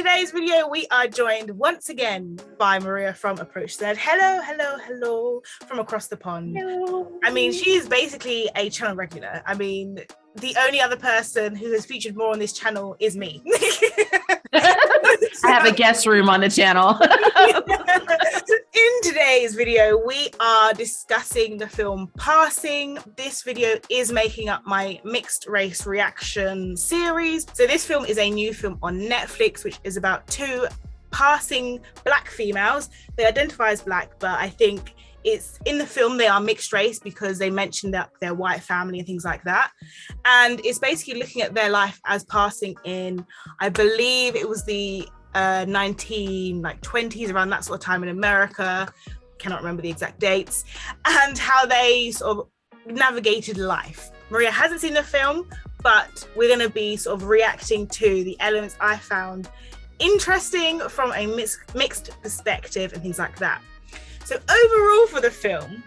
today's video, we are joined once again by Maria from Approach Z. Hello from across the pond. Hello. I mean, she is basically a channel regular. I mean, the only other person who has featured more on this channel is me. I have a guest room on the channel. In today's video, we are discussing the film Passing. This video is making up my mixed race reaction series. So this film is a new film on Netflix, which is about two passing Black females. They identify as Black, but I think it's in the film they are mixed race because they mentioned that they're white family and things like that. And it's basically looking at their life as passing in, I believe it was the 1920s, around that sort of time in America. Cannot remember the exact dates, and how they sort of navigated life. Maria hasn't seen the film, but we're going to be sort of reacting to the elements I found interesting from a mixed perspective and things like that. So overall for the film,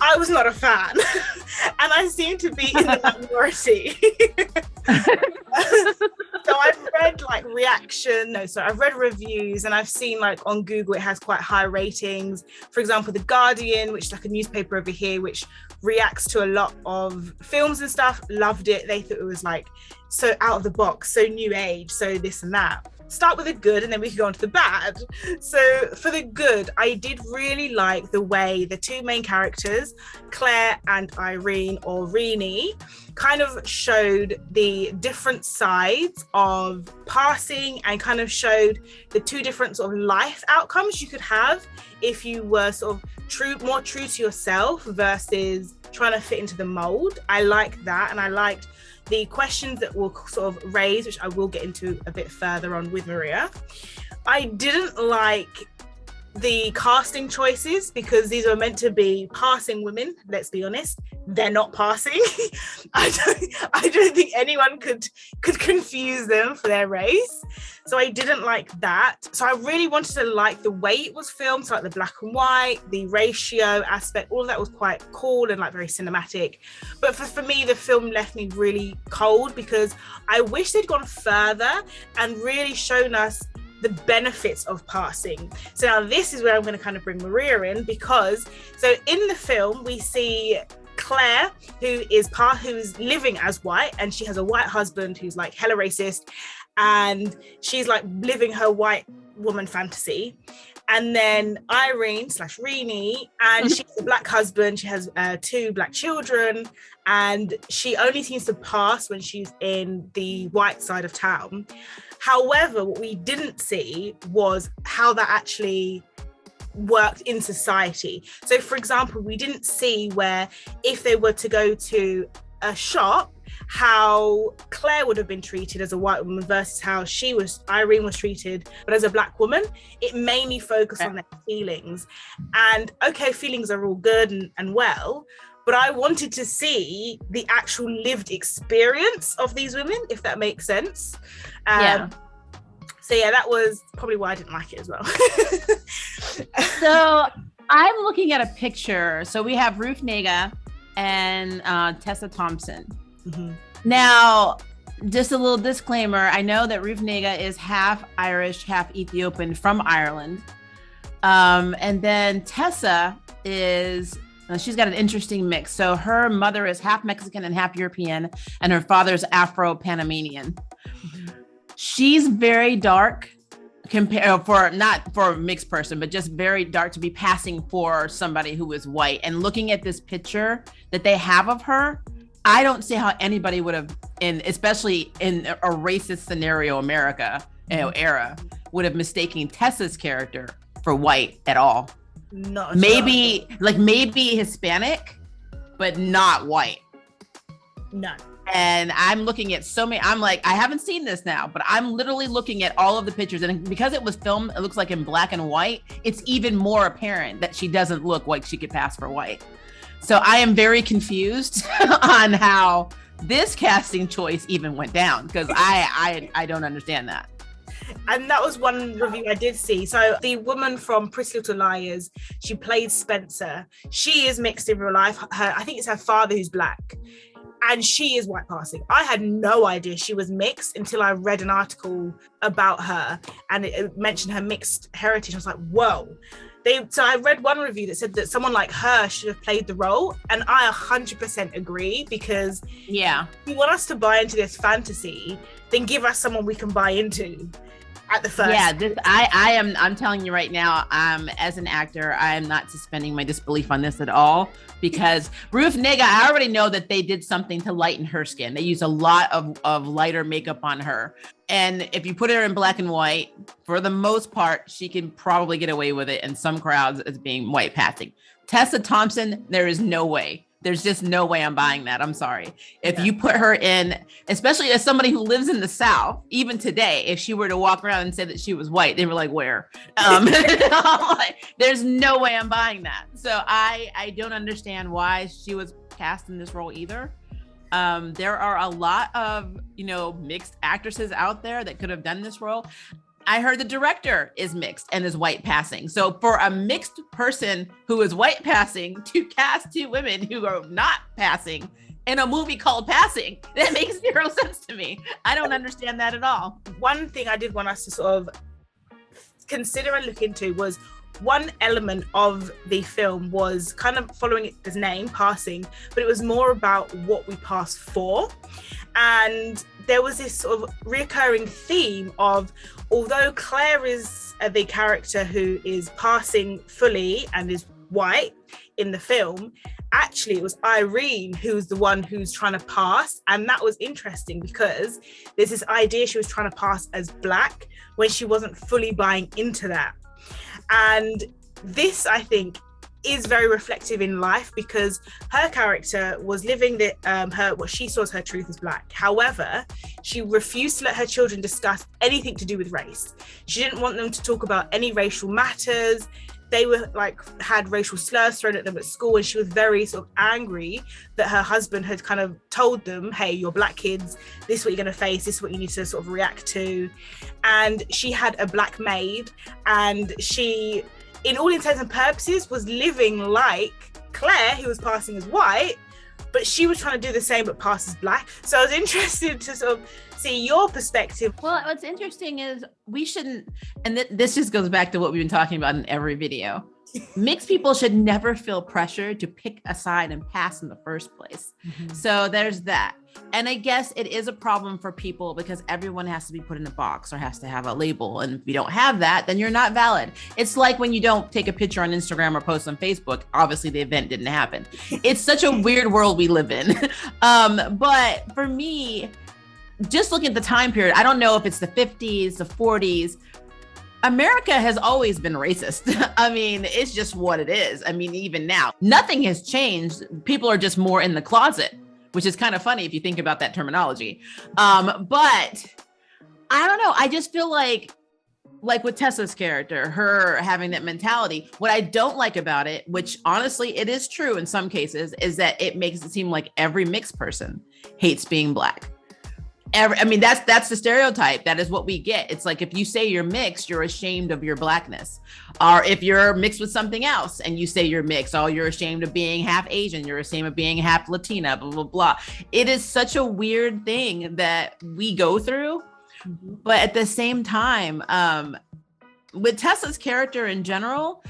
I was not a fan, and I seem to be in the minority. So I've read I've read reviews, and I've seen on Google it has quite high ratings. For example, The Guardian, which is like a newspaper over here, which reacts to a lot of films and stuff, loved it. They thought it was so out of the box, so new age, so this and that. Start with the good and then we can go on to the bad. So for the good, I did really like the way the two main characters, Claire and Irene or Rini, kind of showed the different sides of passing and kind of showed the two different sort of life outcomes you could have if you were sort of more true to yourself versus trying to fit into the mold. I like that, and I liked the questions that will sort of raise, which I will get into a bit further on with Maria. I didn't like the casting choices because these were meant to be passing women. Let's be honest, they're not passing. I don't think anyone could confuse them for their race. So I didn't like that. So I really wanted to like the way it was filmed, so the black and white, the ratio aspect, all of that was quite cool and very cinematic. But for me, the film left me really cold because I wish they'd gone further and really shown us the benefits of passing. So now this is where I'm going to kind of bring Maria in, because so in the film we see Claire, who is living as white, and she has a white husband who's hella racist, and she's living her white woman fantasy. And then Irene / Rini, and she has a Black husband, she has 2 Black children, and she only seems to pass when she's in the white side of town. However, what we didn't see was how that actually worked in society. So for example, we didn't see where if they were to go to a shop, how Claire would have been treated as a white woman versus how Irene was treated, but as a Black woman. It mainly focused on their feelings. And okay, feelings are all good and well, but I wanted to see the actual lived experience of these women, if that makes sense. So yeah, that was probably why I didn't like it as well. So I'm looking at a picture. So we have Ruth Negga and Tessa Thompson. Mm-hmm. Now, just a little disclaimer. I know that Ruth Negga is half Irish, half Ethiopian from Ireland. And then Tessa she's got an interesting mix. So her mother is half Mexican and half European, and her father's Afro-Panamanian. Mm-hmm. She's very dark, not for a mixed person, but just very dark to be passing for somebody who is white. And looking at this picture that they have of her, I don't see how anybody would have, especially in a racist scenario, America era, would have mistaken Tessa's character for white at all. Maybe Hispanic, but not white. No. And I'm looking at I haven't seen this now, but I'm literally looking at all of the pictures, and because it was filmed, it looks like in black and white, it's even more apparent that she doesn't look like she could pass for white. So I am very confused on how this casting choice even went down, because I don't understand that. And that was one review I did see. So the woman from Pretty Little Liars, she played Spencer. She is mixed in real life. I think it's her father who's Black. and she is white passing. I had no idea she was mixed until I read an article about her, and it mentioned her mixed heritage. I was like, whoa. So I read one review that said that someone like her should have played the role, and I 100% agree, because if you want us to buy into this fantasy, then give us someone we can buy into at the first. I'm telling you right now, as an actor, I am not suspending my disbelief on this at all, because Ruth Negga, I already know that they did something to lighten her skin. They used a lot of lighter makeup on her. And if you put her in black and white, for the most part, she can probably get away with it in some crowds as being white passing. Tessa Thompson, there is no way. There's just no way I'm buying that. I'm sorry. If you put her in, especially as somebody who lives in the South, even today, if she were to walk around and say that she was white, they were like, where? There's no way I'm buying that. So I don't understand why she was cast in this role either. There are a lot of, mixed actresses out there that could have done this role. I heard the director is mixed and is white passing. So for a mixed person who is white passing to cast two women who are not passing in a movie called Passing, that makes zero sense to me. I don't understand that at all. One thing I did want us to sort of consider and look into was, one element of the film was kind of following its name, Passing, but it was more about what we pass for. And there was this sort of reoccurring theme of, although Claire is the character who is passing fully and is white in the film, actually it was Irene who's the one who's trying to pass. And that was interesting, because there's this idea she was trying to pass as black when she wasn't fully buying into that. And this, I think, is very reflective in life, because her character was living what she saw as her truth as black. However, she refused to let her children discuss anything to do with race. She didn't want them to talk about any racial matters. They were had racial slurs thrown at them at school, and she was very sort of angry that her husband had kind of told them, hey, you're black kids, this is what you're going to face, this is what you need to sort of react to. And she had a black maid, and she, in all intents and purposes, was living like Claire, who was passing as white, but she was trying to do the same but pass as black. So I was interested to sort of see your perspective. Well, what's interesting is we shouldn't, and this just goes back to what we've been talking about in every video. Mixed people should never feel pressure to pick a side and pass in the first place. Mm-hmm. So there's that. And I guess it is a problem for people, because everyone has to be put in a box or has to have a label. And if you don't have that, then you're not valid. It's like when you don't take a picture on Instagram or post on Facebook, obviously the event didn't happen. It's such a weird world we live in. But for me, just looking at the time period, I don't know if it's the 50s, the 40s, America has always been racist. I mean, it's just what it is. I mean, even now, nothing has changed. People are just more in the closet, which is kind of funny if you think about that terminology. But I don't know. I just feel like with Tessa's character, her having that mentality, what I don't like about it, which honestly, it is true in some cases, is that it makes it seem like every mixed person hates being black. That's the stereotype. That is what we get. It's like, if you say you're mixed, you're ashamed of your blackness. Or if you're mixed with something else and you say you're mixed, you're ashamed of being half Asian, you're ashamed of being half Latina, blah, blah, blah. It is such a weird thing that we go through. Mm-hmm. But at the same time, with Tessa's character in general,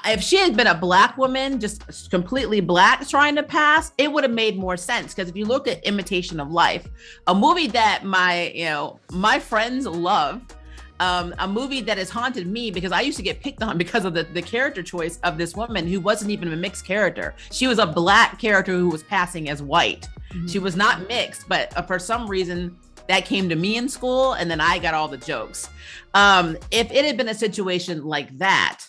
if she had been a black woman, just completely black trying to pass, it would have made more sense. Because if you look at Imitation of Life, a movie that my friends love, a movie that has haunted me because I used to get picked on because of the character choice of this woman who wasn't even a mixed character. She was a black character who was passing as white. Mm-hmm. She was not mixed, but for some reason that came to me in school, and then I got all the jokes. If it had been a situation like that,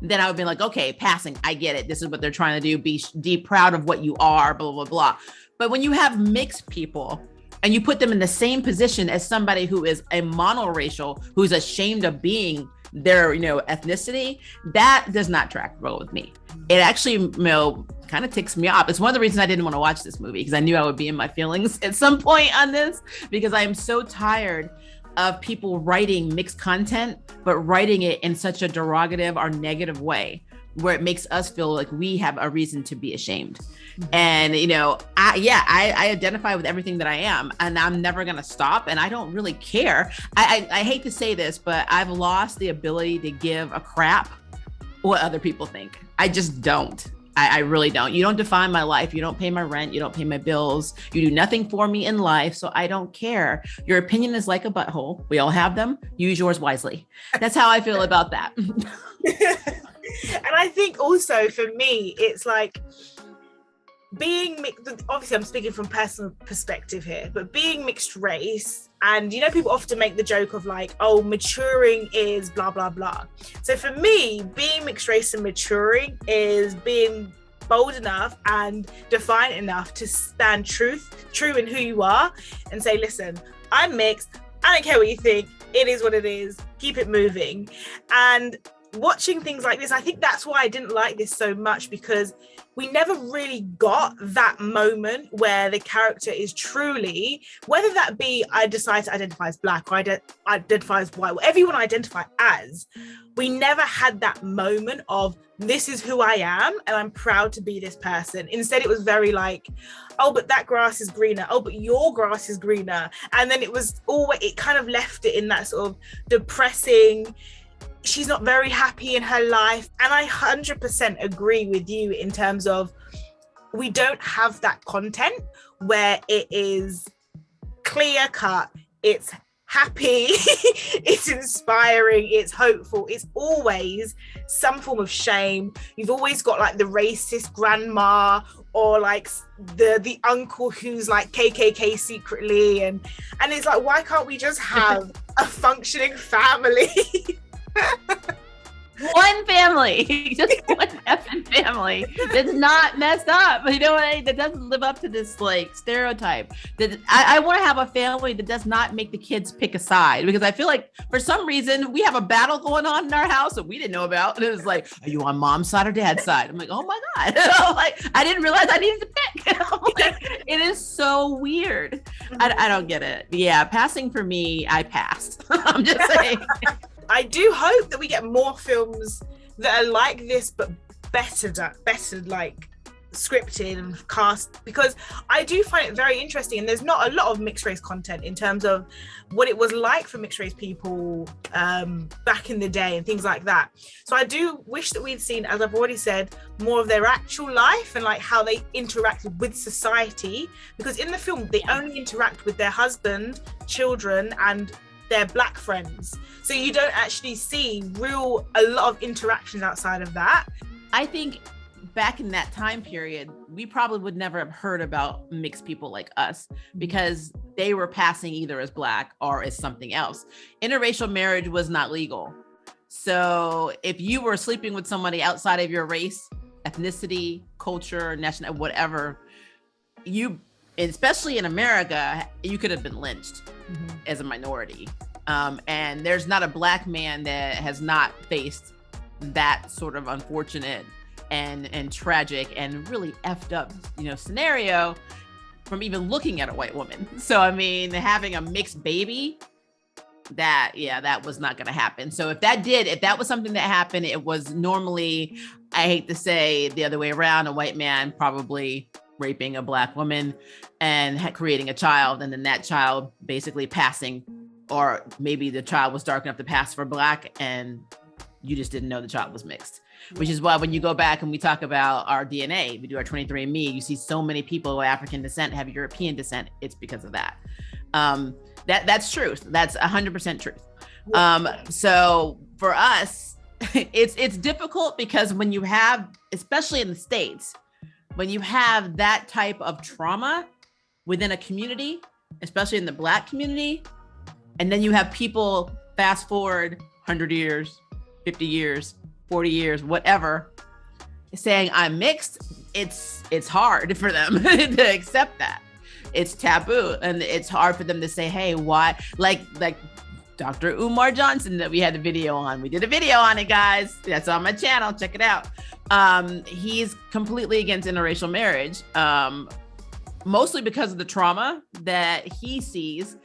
then I would be like, okay, passing, I get it. This is what they're trying to do. Be proud of what you are, blah, blah, blah. But when you have mixed people and you put them in the same position as somebody who is a monoracial, who's ashamed of being their, ethnicity, that does not track well with me. It actually, kind of ticks me off. It's one of the reasons I didn't want to watch this movie, because I knew I would be in my feelings at some point on this, because I am so tired of people writing mixed content, but writing it in such a derogative or negative way. where it makes us feel like we have a reason to be ashamed. And, you know, I identify with everything that I am, and I'm never going to stop. And I don't really care. I hate to say this, but I've lost the ability to give a crap what other people think. I just don't. I really don't. You don't define my life. You don't pay my rent. You don't pay my bills. You do nothing for me in life. So I don't care. Your opinion is like a butthole. We all have them. Use yours wisely. That's how I feel about that. And I think also for me, it's like being obviously I'm speaking from personal perspective here, but being mixed race, and you know, people often make the joke of like, oh, maturing is blah blah blah. So for me, being mixed race and maturing is being bold enough and defiant enough to stand true in who you are and say, listen, I'm mixed, I don't care what you think, it is what it is, keep it moving. And watching things like this, I think that's why I didn't like this so much, because we never really got that moment where the character is truly, whether that be I decide to identify as black or identify as white, whatever you want to identify as, we never had that moment of this is who I am and I'm proud to be this person. Instead, it was very like, oh, but that grass is greener. Oh, but your grass is greener. And then it kind of left it in that sort of depressing, she's not very happy in her life. And I 100% agree with you in terms of we don't have that content where it is clear cut, it's happy, it's inspiring, it's hopeful. It's always some form of shame. You've always got like the racist grandma or like the uncle who's like KKK secretly, and it's like, why can't we just have a functioning family? One family, just one effing family that's not messed up. You know what? That doesn't live up to this like stereotype. That I want to have a family that does not make the kids pick a side, because I feel like for some reason we have a battle going on in our house that we didn't know about. And it was like, are you on mom's side or dad's side? I'm like, oh my God. Like, I didn't realize I needed to pick. Like, it is so weird. I don't get it. Yeah, passing for me, I passed. I'm just saying. I do hope that we get more films that are like this, but better like scripted and cast, because I do find it very interesting. And there's not a lot of mixed race content in terms of what it was like for mixed race people back in the day and things like that. So I do wish that we'd seen, as I've already said, more of their actual life and like how they interacted with society, because in the film they only interact with their husband, children, and their black friends. So you don't actually see a lot of interactions outside of that. I think back in that time period, we probably would never have heard about mixed people like us, because they were passing either as black or as something else. Interracial marriage was not legal. So if you were sleeping with somebody outside of your race, ethnicity, culture, national, whatever, especially in America, you could have been lynched as a minority. And there's not a black man that has not faced that sort of unfortunate and tragic and really effed up, scenario from even looking at a white woman. So, I mean, having a mixed baby, that was not going to happen. So if that was something that happened, it was normally, I hate to say, the other way around, a white man probably raping a black woman and creating a child, and then that child basically passing, or maybe the child was dark enough to pass for black and you just didn't know the child was mixed. Which is why when you go back and we talk about our DNA, we do our 23andMe, you see so many people of African descent have European descent. It's because of that. That's truth. That's 100% truth. So for us, it's difficult, because when you have, especially in the States, when you have that type of trauma within a community, especially in the black community, and then you have people fast forward 100 years, 50 years, 40 years, whatever, saying I'm mixed, it's hard for them to accept that. It's taboo, and it's hard for them to say, hey, why? Like Dr. Umar Johnson that we had a video on. We did a video on it, guys. That's on my channel. Check it out. He's completely against interracial marriage, mostly because of the trauma that he sees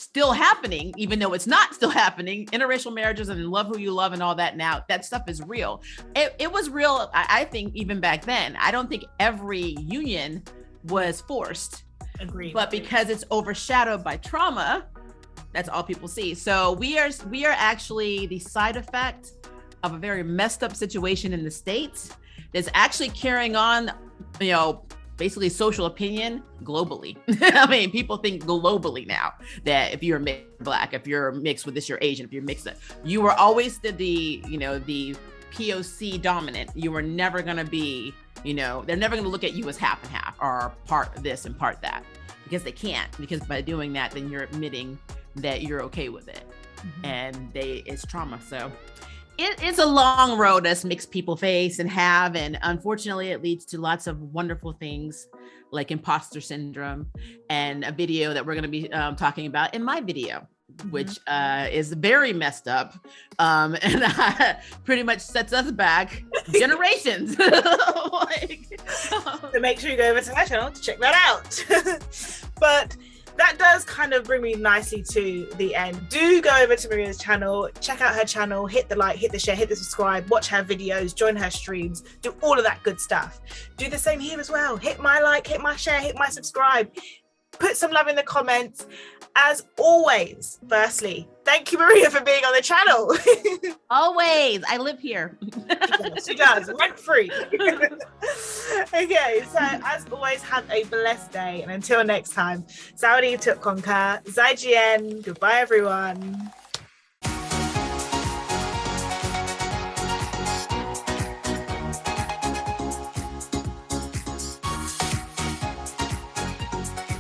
still happening, even though it's not still happening. Interracial marriages and love who you love and all that now, that stuff is real. It was real, I think, even back then. I don't think every union was forced. Agreed. But because it's overshadowed by trauma, that's all people see. So we are actually the side effect of a very messed up situation in the States that's actually carrying on, basically social opinion globally. I mean, people think globally now that if you're mixed Black, if you're mixed with this, you're Asian, if you're mixed, you were always the POC dominant. You were never going to be, they're never going to look at you as half and half or part this and part that, because they can't, because by doing that, then you're admitting that you're okay with it. Mm-hmm. And it's trauma. So it's a long road us mixed people face and have, and unfortunately it leads to lots of wonderful things like imposter syndrome, and a video that we're going to be talking about in my video, which is very messed up, and pretty much sets us back generations. So make sure you go over to my channel to check that out. But that does kind of bring me nicely to the end. Do go over to Maria's channel, check out her channel, hit the like, hit the share, hit the subscribe, watch her videos, join her streams, do all of that good stuff. Do the same here as well. Hit my like, hit my share, hit my subscribe. Put some love in the comments. As always, firstly, thank you, Maria, for being on the channel. Always. I live here. She does, rent free. Okay, so as always, have a blessed day. And until next time, Saudi Tuk Konka, Zai Jien. Goodbye, everyone.